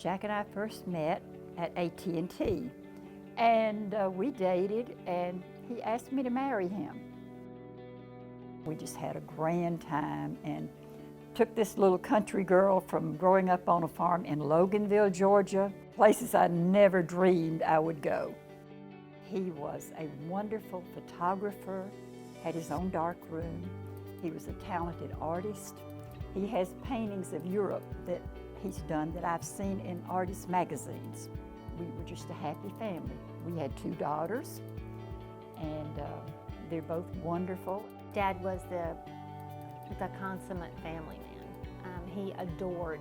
Jack and I first met at AT&T, and we dated, and he asked me to marry him. We just had a grand time and took this little country girl from growing up on a farm in Loganville, Georgia, places I never dreamed I would go. He was a wonderful photographer, had his own dark room. He was a talented artist. He has paintings of Europe that he's done that I've seen in artist magazines. We were just a happy family. We had 2 daughters, and they're both wonderful. Dad was the consummate family man. He adored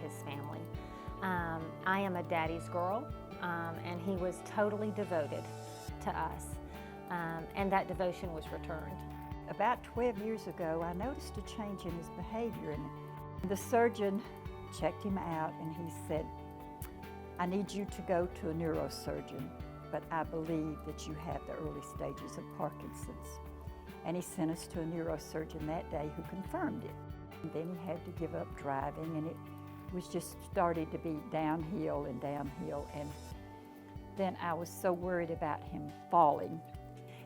his family. I am a daddy's girl, and he was totally devoted to us, and that devotion was returned. About 12 years ago, I noticed a change in his behavior, and the surgeon checked him out, and he said, "I need you to go to a neurosurgeon, but I believe that you have the early stages of Parkinson's." And he sent us to a neurosurgeon that day who confirmed it. And then he had to give up driving, and it was just started to be downhill and downhill. And then I was so worried about him falling.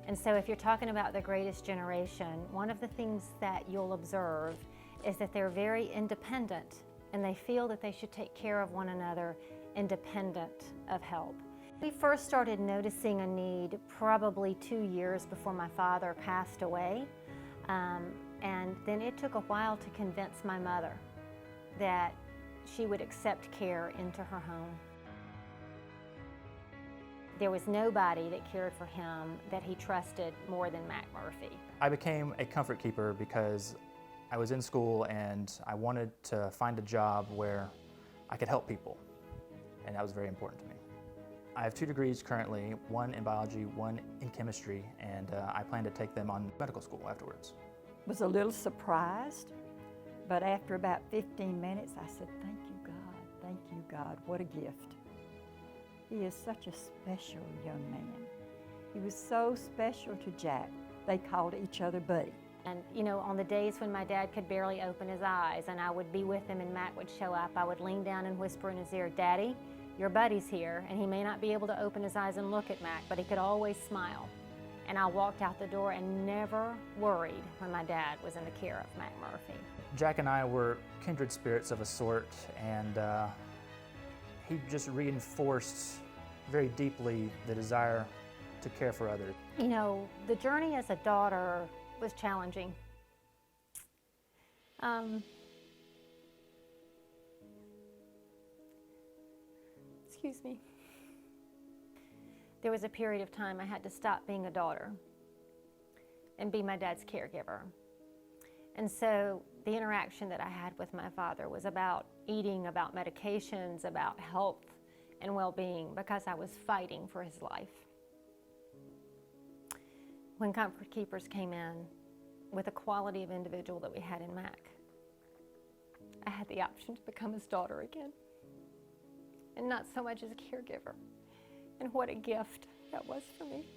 And so if you're talking about the greatest generation, one of the things that you'll observe is that they're very independent, and they feel that they should take care of one another independent of help. We first started noticing a need probably 2 years before my father passed away. And then it took a while to convince my mother that she would accept care into her home. There was nobody that cared for him that he trusted more than Mac Murphy. I became a comfort keeper because I was in school and I wanted to find a job where I could help people, and that was very important to me. I have 2 degrees currently, one in biology, one in chemistry, and I plan to take them on medical school afterwards. Was a little surprised, but after about 15 minutes, I said, "Thank you, God, what a gift." He is such a special young man. He was so special to Jack. They called each other buddy. And you know, on the days when my dad could barely open his eyes and I would be with him and Mac would show up, I would lean down and whisper in his ear, "Daddy, your buddy's here," and he may not be able to open his eyes and look at Mac, but he could always smile. And I walked out the door and never worried when my dad was in the care of Mac Murphy. Jack and I were kindred spirits of a sort, and he just reinforced very deeply the desire to care for others. You know, the journey as a daughter was challenging. Excuse me. There was a period of time I had to stop being a daughter and be my dad's caregiver. And so the interaction that I had with my father was about eating, about medications, about health and well-being, because I was fighting for his life. When Comfort Keepers came in with the quality of individual that we had in Mac, I had the option to become his daughter again, and not so much as a caregiver. And what a gift that was for me.